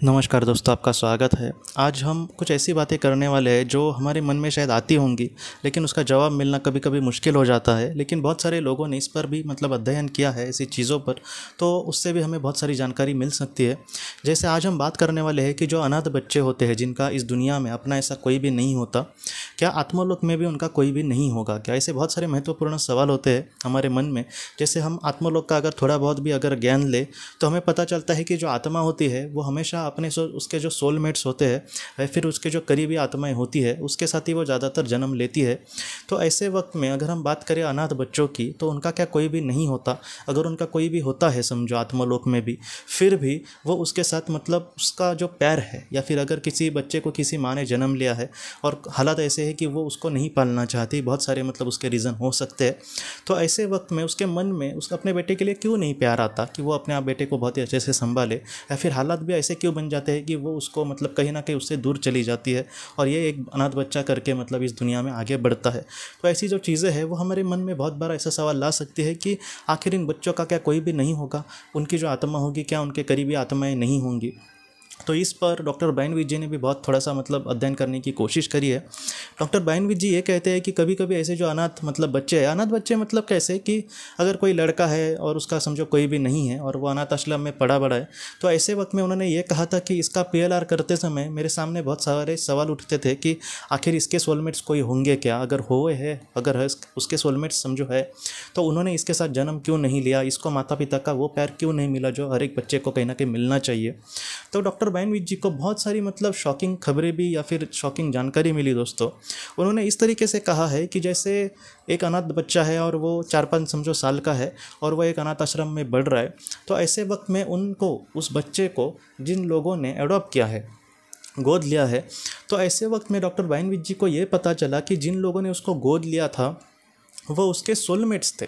नमस्कार दोस्तों, आपका स्वागत है। आज हम कुछ ऐसी बातें करने वाले हैं जो हमारे मन में शायद आती होंगी, लेकिन उसका जवाब मिलना कभी कभी मुश्किल हो जाता है। लेकिन बहुत सारे लोगों ने इस पर भी अध्ययन किया है ऐसी चीज़ों पर, तो उससे भी हमें बहुत सारी जानकारी मिल सकती है। जैसे आज हम बात करने वाले हैं कि जो अनाथ बच्चे होते हैं, जिनका इस दुनिया में अपना ऐसा कोई भी नहीं होता, क्या आत्मलोक में भी उनका कोई भी नहीं होगा क्या? ऐसे बहुत सारे महत्वपूर्ण सवाल होते हैं हमारे मन में। जैसे हम आत्मलोक का अगर थोड़ा बहुत भी अगर ज्ञान ले, तो हमें पता चलता है कि जो आत्मा होती है वो हमेशा अपने उसके जो सोलमेट्स होते हैं या फिर उसके जो करीबी आत्माएं होती है, उसके साथ ही वो ज़्यादातर जन्म लेती है। तो ऐसे वक्त में अगर हम बात करें अनाथ बच्चों की, तो उनका क्या कोई भी नहीं होता? अगर उनका कोई भी होता है, समझो आत्मलोक में भी, फिर भी वो उसके साथ उसका जो पैर है, या फिर अगर किसी बच्चे को किसी माँ ने जन्म लिया है और हालात ऐसे है कि वो उसको नहीं पालना चाहती, बहुत सारे उसके रीज़न हो सकते हैं, तो ऐसे वक्त में उसके मन में उसका अपने बेटे के लिए क्यों नहीं प्यार आता कि वो अपने आप बेटे को बहुत ही अच्छे से संभाले? या फिर हालात भी ऐसे क्यों बन जाते हैं कि वो उसको कहीं ना कहीं उससे दूर चली जाती है और ये एक अनाथ बच्चा करके इस दुनिया में आगे बढ़ता है? तो ऐसी जो चीज़ें हैं वो हमारे मन में बहुत बार ऐसा सवाल ला सकती है कि आखिर इन बच्चों का क्या कोई भी नहीं होगा? उनकी जो आत्मा होगी, क्या उनके करीबी आत्माएं नहीं होंगी? तो इस पर डॉक्टर बायनविज जी ने भी बहुत थोड़ा सा अध्ययन करने की कोशिश करी है। डॉक्टर बायनविज जी ये कहते हैं कि कभी कभी ऐसे जो अनाथ बच्चे हैं, अनाथ बच्चे कैसे कि अगर कोई लड़का है और उसका समझो कोई भी नहीं है और वो अनाथ आश्रम में पड़ा बड़ा है, तो ऐसे वक्त में उन्होंने ये कहा था कि इसका पीएलआर करते समय मेरे सामने बहुत सारे सवाल उठते थे कि आखिर इसके सोलमेट्स कोई होंगे क्या? अगर है उसके सोलमेट्स समझो है, तो उन्होंने इसके साथ जन्म क्यों नहीं लिया? इसको माता पिता का वो प्यार क्यों नहीं मिला जो हर एक बच्चे को कहीं ना कहीं मिलना चाहिए? तो डॉक्टर बायनविज जी को बहुत सारी शॉकिंग खबरें भी या फिर शॉकिंग जानकारी मिली दोस्तों। उन्होंने इस तरीके से कहा है कि जैसे एक अनाथ बच्चा है और वो 4-5 समझो साल का है और वो एक अनाथ आश्रम में बढ़ रहा है, तो ऐसे वक्त में उस बच्चे को जिन लोगों ने एडॉप्ट किया है, गोद लिया है, तो ऐसे वक्त में डॉक्टर बायनविज जी को ये पता चला कि जिन लोगों ने उसको गोद लिया था वो उसके सोलमेट्स थे।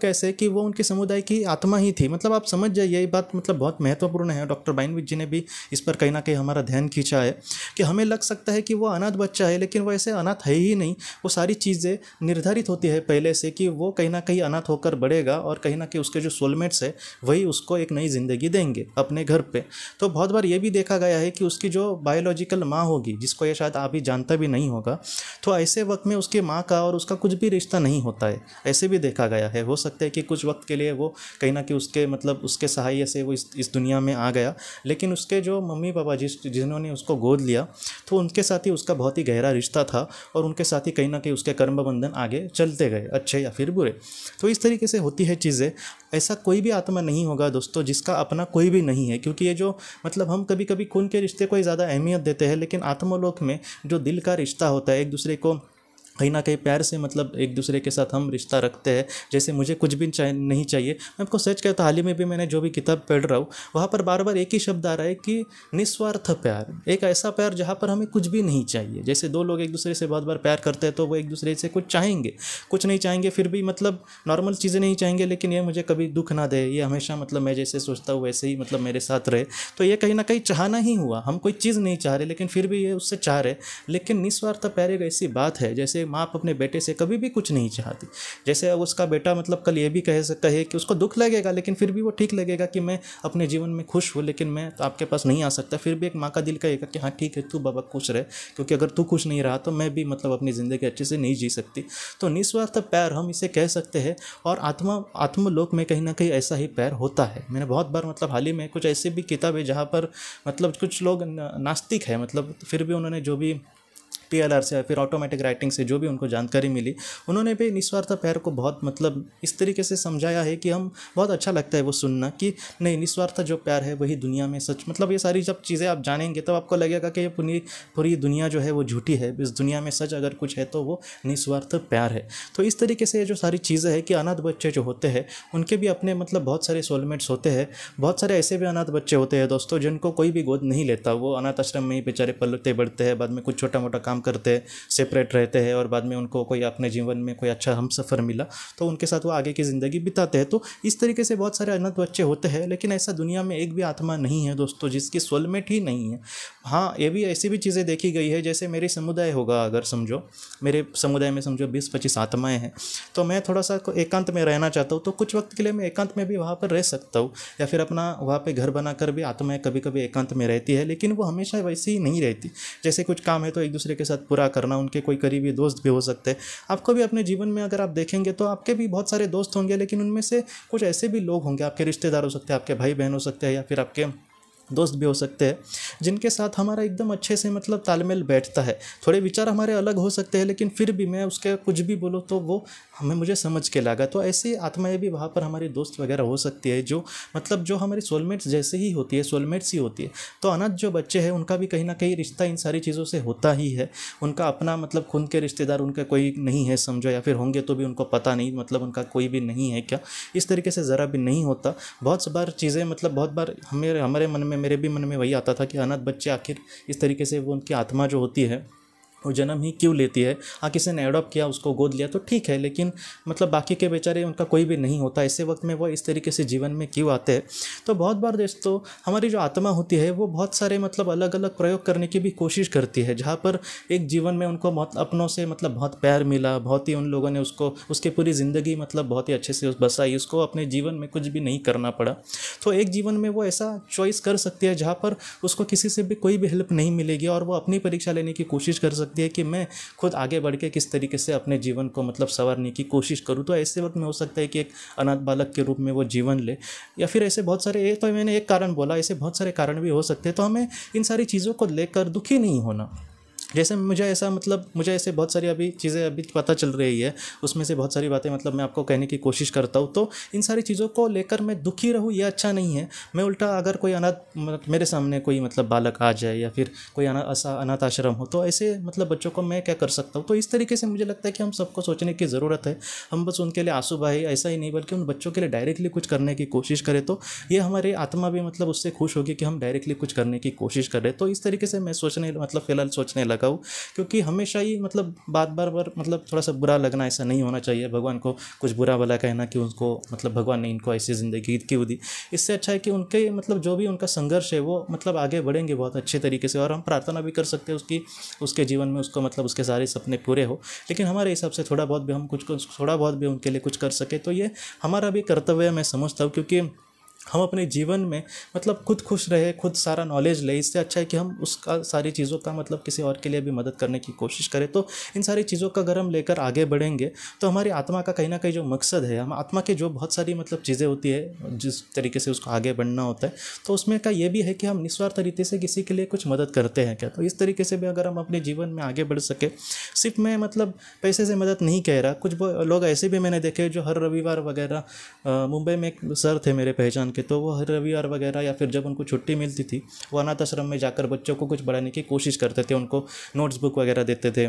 कैसे कि वो उनके समुदाय की आत्मा ही थी। आप समझ जाइए, ये बात बहुत महत्वपूर्ण है। डॉक्टर बायनविज जी ने भी इस पर कहीं ना कहीं हमारा ध्यान खींचा है कि हमें लग सकता है कि वो अनाथ बच्चा है, लेकिन वो ऐसे अनाथ है ही नहीं। वो सारी चीज़ें निर्धारित होती है पहले से कि वो कहीं ना कहीं अनाथ होकर बढ़ेगा और कहीं ना कहीं उसके जो सोलमेट्स है वही उसको एक नई ज़िंदगी देंगे अपने घर पे। तो बहुत बार ये भी देखा गया है कि उसकी जो बायोलॉजिकल माँ होगी, जिसको ये शायद आप ही जानता भी नहीं होगा, तो ऐसे वक्त में उसकी माँ का और उसका कुछ भी रिश्ता नहीं होता है। ऐसे भी देखा गया है। हो सकता है कि कुछ वक्त के लिए वो कहीं ना कहीं उसके उसके सहायता से वो इस दुनिया में आ गया, लेकिन उसके जो मम्मी पापा जिन्होंने उसको गोद लिया, तो उनके साथ ही उसका बहुत ही गहरा रिश्ता था और उनके साथ ही कहीं ना कहीं उसके कर्म बंधन आगे चलते गए, अच्छे या फिर बुरे। तो इस तरीके से होती है चीज़ें। ऐसा कोई भी आत्मा नहीं होगा दोस्तों जिसका अपना कोई भी नहीं है, क्योंकि ये जो हम कभी कभी खून के रिश्ते को ही ज़्यादा अहमियत देते हैं, लेकिन आत्मलोक में जो दिल का रिश्ता होता है, एक दूसरे को कहीं ना कहीं प्यार से एक दूसरे के साथ हम रिश्ता रखते हैं। जैसे मुझे कुछ भी नहीं चाहिए, मैं आपको सच कहता, हाल ही में भी मैंने जो भी किताब पढ़ रहा हूँ वहाँ पर बार बार एक ही शब्द आ रहा है कि निस्वार्थ प्यार। एक ऐसा प्यार जहाँ पर हमें कुछ भी नहीं चाहिए। जैसे दो लोग एक दूसरे से बहुत बार प्यार करते हैं तो वो एक दूसरे से कुछ चाहेंगे, कुछ नहीं चाहेंगे, फिर भी नॉर्मल चीज़ें नहीं चाहेंगे, लेकिन ये मुझे कभी दुख ना दे, ये हमेशा मैं जैसे सोचता हूँ वैसे ही मेरे साथ रहे। तो ये कहीं ना कहीं चाहना ही हुआ। हम कोई चीज़ नहीं चाह रहे, लेकिन फिर भी ये उससे चाह रहे। लेकिन निस्वार्थ प्यार एक ऐसी बात है, जैसे माँ अपने बेटे से कभी भी कुछ नहीं चाहती। जैसे उसका बेटा कल ये भी कहे कि उसको दुख लगेगा, लेकिन फिर भी वो ठीक लगेगा कि मैं अपने जीवन में खुश हूँ, लेकिन मैं तो आपके पास नहीं आ सकता। फिर भी एक माँ का दिल कहेगा कि हाँ ठीक है, तू बाबा खुश रहे, क्योंकि अगर तू खुश नहीं रहा तो मैं भी अपनी ज़िंदगी अच्छे से नहीं जी सकती। तो निस्वार्थ प्यार हम इसे कह सकते हैं। और आत्मलोक में कहीं ना कहीं ऐसा ही प्यार होता है। मैंने बहुत बार हाल ही में कुछ ऐसी भी किताबें जहाँ पर कुछ लोग नास्तिक है, फिर भी उन्होंने जो भी पीएलआर से या फिर ऑटोमेटिक राइटिंग से जो भी उनको जानकारी मिली, उन्होंने भी निस्वार्थ प्यार को बहुत इस तरीके से समझाया है कि हम बहुत अच्छा लगता है वो सुनना कि नहीं, निस्वार्थ जो प्यार है वही दुनिया में सच। ये सारी जब चीज़ें आप जानेंगे तब आपको लगेगा कि ये पूरी दुनिया जो है वो झूठी है। इस दुनिया में सच अगर कुछ है तो वो निस्वार्थ प्यार है। तो इस तरीके से ये जो सारी चीज़ें हैं कि अनाथ बच्चे जो होते हैं उनके भी अपने बहुत सारे सोलमेट्स होते हैं। बहुत सारे ऐसे भी अनाथ बच्चे होते हैं दोस्तों जिनको कोई भी गोद नहीं लेता। वो अनाथ आश्रम में ही बेचारे पलते बढ़ते हैं, बाद में कुछ छोटा मोटा काम करते हैं, सेपरेट रहते हैं और बाद में उनको कोई अपने जीवन में कोई अच्छा हमसफ़र मिला तो उनके साथ वो आगे की ज़िंदगी बिताते हैं। तो इस तरीके से बहुत सारे अनाथ बच्चे होते हैं, लेकिन ऐसा दुनिया में एक भी आत्मा नहीं है दोस्तों जिसकी सोलमेट ही नहीं है। हाँ, ये भी ऐसी भी चीज़ें देखी गई है, जैसे मेरी समुदाय होगा, अगर समझो मेरे समुदाय में समझो 20-25 आत्माएं हैं, तो मैं थोड़ा सा एकांत में रहना चाहता हूँ, तो कुछ वक्त के लिए मैं एकांत में भी वहाँ पर रह सकता हूँ, या फिर अपना वहाँ पे घर बनाकर भी आत्माएं कभी कभी एकांत में रहती है, लेकिन वो हमेशा वैसे ही नहीं रहती। जैसे कुछ काम है तो एक दूसरे के साथ पूरा करना, उनके कोई करीबी दोस्त भी हो सकते हैं। आपको भी अपने जीवन में अगर आप देखेंगे तो आपके भी बहुत सारे दोस्त होंगे, लेकिन उनमें से कुछ ऐसे भी लोग होंगे, आपके रिश्तेदार हो सकते हैं, आपके भाई बहन हो सकते हैं, या फिर आपके दोस्त भी हो सकते हैं, जिनके साथ हमारा एकदम अच्छे से मतलब तालमेल बैठता है। थोड़े विचार हमारे अलग हो सकते हैं, लेकिन फिर भी मैं उसके कुछ भी बोलूँ तो वो हमें मुझे समझ के लगा। तो ऐसी आत्माएं भी वहाँ पर हमारी दोस्त वगैरह हो सकती है, जो मतलब जो हमारी सोलमेट्स जैसे ही होती है, सोलमेट्स ही होती है। तो अनाथ जो बच्चे हैं उनका भी कहीं ना कहीं रिश्ता इन सारी चीज़ों से होता ही है। उनका अपना मतलब खून के रिश्तेदार उनका कोई नहीं है समझो, या फिर होंगे तो भी उनको पता नहीं, मतलब उनका कोई भी नहीं है क्या, इस तरीके से ज़रा भी नहीं होता। बहुत बार चीज़ें मतलब बहुत बार हमारे मन में, मेरे भी मन में वही आता था कि अनाथ बच्चे आखिर इस तरीके से वो उनकी आत्मा जो होती है वो जन्म ही क्यों लेती है। हाँ, किसी ने एडॉप्ट किया, उसको गोद लिया तो ठीक है, लेकिन मतलब बाकी के बेचारे उनका कोई भी नहीं होता, ऐसे वक्त में वो इस तरीके से जीवन में क्यों आते हैं। तो बहुत बार दोस्तों हमारी जो आत्मा होती है वो बहुत सारे मतलब अलग अलग प्रयोग करने की भी कोशिश करती है, जहाँ पर एक जीवन में उनको बहुत अपनों से मतलब बहुत प्यार मिला, बहुत ही उन लोगों ने उसको उसकी पूरी ज़िंदगी मतलब बहुत ही अच्छे से बसाई, उसको अपने जीवन में कुछ भी नहीं करना पड़ा। तो एक जीवन में वो ऐसा चॉइस कर सकती है जहाँ पर उसको किसी से भी कोई भी हेल्प नहीं मिलेगी, और वो अपनी परीक्षा लेने की कोशिश कर सकती है कि मैं खुद आगे बढ़ के किस तरीके से अपने जीवन को मतलब संवारने की कोशिश करूँ। तो ऐसे वक्त में हो सकता है कि एक अनाथ बालक के रूप में वो जीवन ले, या फिर ऐसे बहुत सारे, ये तो मैंने एक कारण बोला, ऐसे बहुत सारे कारण भी हो सकते हैं। तो हमें इन सारी चीज़ों को लेकर दुखी नहीं होना। जैसे मुझे ऐसा मतलब मुझे ऐसे बहुत सारी अभी चीज़ें अभी पता चल रही है, उसमें से बहुत सारी बातें मतलब मैं आपको कहने की कोशिश करता हूँ। तो इन सारी चीज़ों को लेकर मैं दुखी रहूँ ये अच्छा नहीं है। मैं उल्टा, अगर कोई अनाथ मेरे सामने कोई मतलब बालक आ जाए, या फिर कोई अनाथ आश्रम हो, तो ऐसे मतलब बच्चों को मैं क्या कर सकता हूँ। तो इस तरीके से मुझे लगता है कि हम सबको सोचने की ज़रूरत है। हम बस उनके लिए आंसू बहाए ऐसा ही नहीं, बल्कि उन बच्चों के लिए डायरेक्टली कुछ करने की कोशिश करें, तो ये हमारी आत्मा भी मतलब उससे खुश होगी कि हम डायरेक्टली कुछ करने की कोशिश कर रहे हैं। तो इस तरीके से मैं सोचने मतलब फ़िलहाल सोचने लगा हूँ, क्योंकि हमेशा ही मतलब बार बार मतलब थोड़ा सा बुरा लगना ऐसा नहीं होना चाहिए, भगवान को कुछ बुरा भला कहना कि उसको मतलब भगवान ने इनको ऐसी ज़िंदगी क्यों दी। इससे अच्छा है कि उनके मतलब जो भी उनका संघर्ष है वो मतलब आगे बढ़ेंगे बहुत अच्छे तरीके से, और हम प्रार्थना भी कर सकते हैं उसके जीवन में उसको मतलब उसके सारे सपने पूरे हो। लेकिन हमारे हिसाब से थोड़ा बहुत भी हम कुछ थोड़ा बहुत भी उनके लिए कुछ कर सके तो ये हमारा भी कर्तव्य मैं समझता हूँ, क्योंकि हम अपने जीवन में मतलब खुद खुश रहे, खुद सारा नॉलेज ले, इससे अच्छा है कि हम उसका सारी चीज़ों का मतलब किसी और के लिए भी मदद करने की कोशिश करें। तो इन सारी चीज़ों का अगर हम लेकर आगे बढ़ेंगे तो हमारी आत्मा का कहीं ना कहीं जो मकसद है, हम आत्मा के जो बहुत सारी मतलब चीज़ें होती है जिस तरीके से उसको आगे बढ़ना होता है, तो उसमें का ये भी है कि हम निस्वार्थ तरीके से किसी के लिए कुछ मदद करते हैं क्या। तो इस तरीके से भी अगर हम अपने जीवन में आगे बढ़ सके, सिर्फ मैं मतलब पैसे से मदद नहीं कह रहा, कुछ लोग ऐसे भी मैंने देखे जो हर रविवार वगैरह, मुंबई में एक सर थे मेरे पहचान के, तो वो हर रविवार वगैरह या फिर जब उनको छुट्टी मिलती थी वो अनाथ आश्रम में जाकर बच्चों को कुछ पढ़ाने की कोशिश करते थे, उनको नोट्स बुक वगैरह देते थे।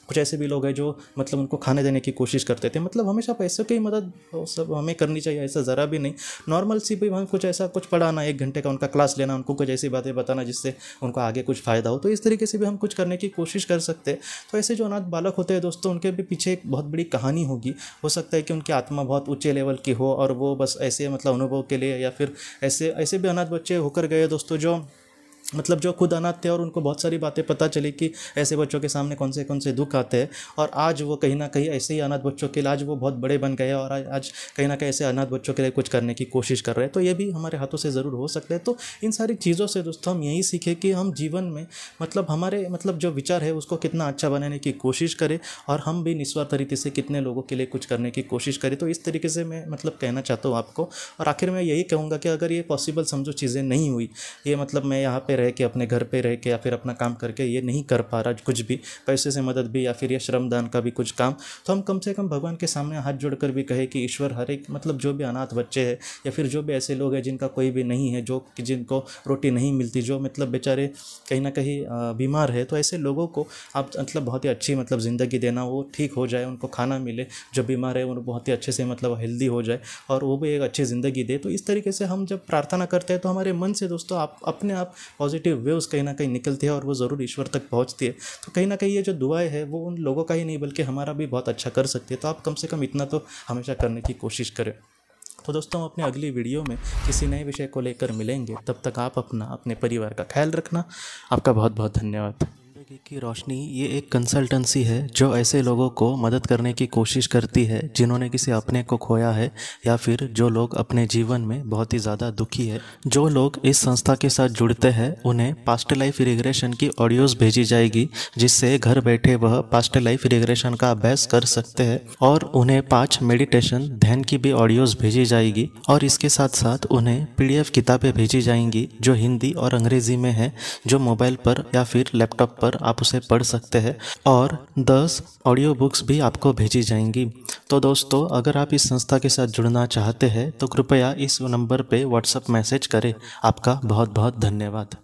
कुछ ऐसे भी लोग हैं जो मतलब उनको खाने देने की कोशिश करते थे। मतलब हमेशा पैसों की मदद सब हमें करनी चाहिए, ऐसा ज़रा भी नहीं। नॉर्मल सी भी हम कुछ ऐसा कुछ पढ़ाना, 1 घंटे का उनका क्लास लेना, उनको कुछ ऐसी बातें बताना जिससे उनको आगे कुछ फ़ायदा हो, तो इस तरीके से भी हम कुछ करने की कोशिश कर सकते हैं। तो ऐसे जो अनाथ बालक होते हैं दोस्तों, उनके भी पीछे एक बहुत बड़ी कहानी होगी। हो सकता है कि उनकी आत्मा बहुत ऊँचे लेवल की हो और वो बस ऐसे मतलब अनुभव के लिए, या फिर ऐसे ऐसे भी अनाथ बच्चे होकर गए दोस्तों जो मतलब जो खुद अनाथ थे और उनको बहुत सारी बातें पता चली कि ऐसे बच्चों के सामने कौन से दुख आते हैं, और आज वो कहीं ना कहीं ऐसे ही अनाथ बच्चों के लिए आज वो बहुत बड़े बन गए, और आज कहीं ना कहीं ऐसे अनाथ बच्चों के लिए कुछ करने की कोशिश कर रहे हैं। तो ये भी हमारे हाथों से ज़रूर हो सकता है। तो इन सारी चीज़ों से दोस्तों हम यही सीखें कि हम जीवन में मतलब हमारे मतलब जो विचार है उसको कितना अच्छा बनाने की कोशिश करें, और हम भी निस्वार्थ तरीके से कितने लोगों के लिए कुछ करने की कोशिश करें। तो इस तरीके से मैं मतलब कहना चाहता हूँ आपको। और आखिर में यही कहूँगा कि अगर ये पॉसिबल समझो चीज़ें नहीं हुई, ये मतलब मैं यहाँ पे रह के अपने घर पे रह के या फिर अपना काम करके ये नहीं कर पा रहा कुछ भी, पैसे से मदद भी या फिर ये श्रमदान का भी कुछ काम, तो हम कम से कम भगवान के सामने हाथ जोड़कर भी कहे कि ईश्वर हर एक मतलब जो भी अनाथ बच्चे हैं या फिर जो भी ऐसे लोग हैं जिनका कोई भी नहीं है, जो जिनको रोटी नहीं मिलती, जो मतलब बेचारे कहीं ना कहीं बीमार है, तो ऐसे लोगों को आप मतलब बहुत ही अच्छी मतलब ज़िंदगी देना, वो ठीक हो जाए, उनको खाना मिले, जो बीमार है वो बहुत ही अच्छे से मतलब हेल्दी हो जाए और वो भी एक अच्छी ज़िंदगी दे। तो इस तरीके से हम जब प्रार्थना करते हैं तो हमारे मन से दोस्तों आप अपने आप पॉजिटिव पॉजिटिव वेव्स कहीं ना कहीं निकलती है और वो ज़रूर ईश्वर तक पहुंचती है। तो कहीं ना कहीं ये जो दुआएं है वो उन लोगों का ही नहीं बल्कि हमारा भी बहुत अच्छा कर सकती है। तो आप कम से कम इतना तो हमेशा करने की कोशिश करें। तो दोस्तों, हम अपने अगली वीडियो में किसी नए विषय को लेकर मिलेंगे। तब तक आप अपना, अपने परिवार का ख्याल रखना। आपका बहुत बहुत धन्यवाद। जिंदगी की रोशनी ये एक कंसल्टेंसी है जो ऐसे लोगों को मदद करने की कोशिश करती है जिन्होंने किसी अपने को खोया है या फिर जो लोग अपने जीवन में बहुत ही ज़्यादा दुखी है। जो लोग इस संस्था के साथ जुड़ते हैं उन्हें पास्ट लाइफ रिग्रेशन की ऑडियोज़ भेजी जाएगी, जिससे घर बैठे वह पास्ट लाइफ रिग्रेशन का अभ्यास कर सकते हैं। और उन्हें 5 मेडिटेशन ध्यान की भी ऑडियोज़ भेजी जाएगी। और इसके साथ साथ उन्हें PDF किताबें भेजी जाएंगी जो हिंदी और अंग्रेज़ी में है, जो मोबाइल पर या फिर लैपटॉप पर आप उसे पढ़ सकते हैं। और 10 ऑडियो बुक्स भी आपको भेजी जाएंगी। तो दोस्तों, अगर आप इस संस्था के साथ जुड़ना चाहते हैं तो कृपया इस नंबर पे व्हाट्सएप मैसेज करें। आपका बहुत बहुत धन्यवाद।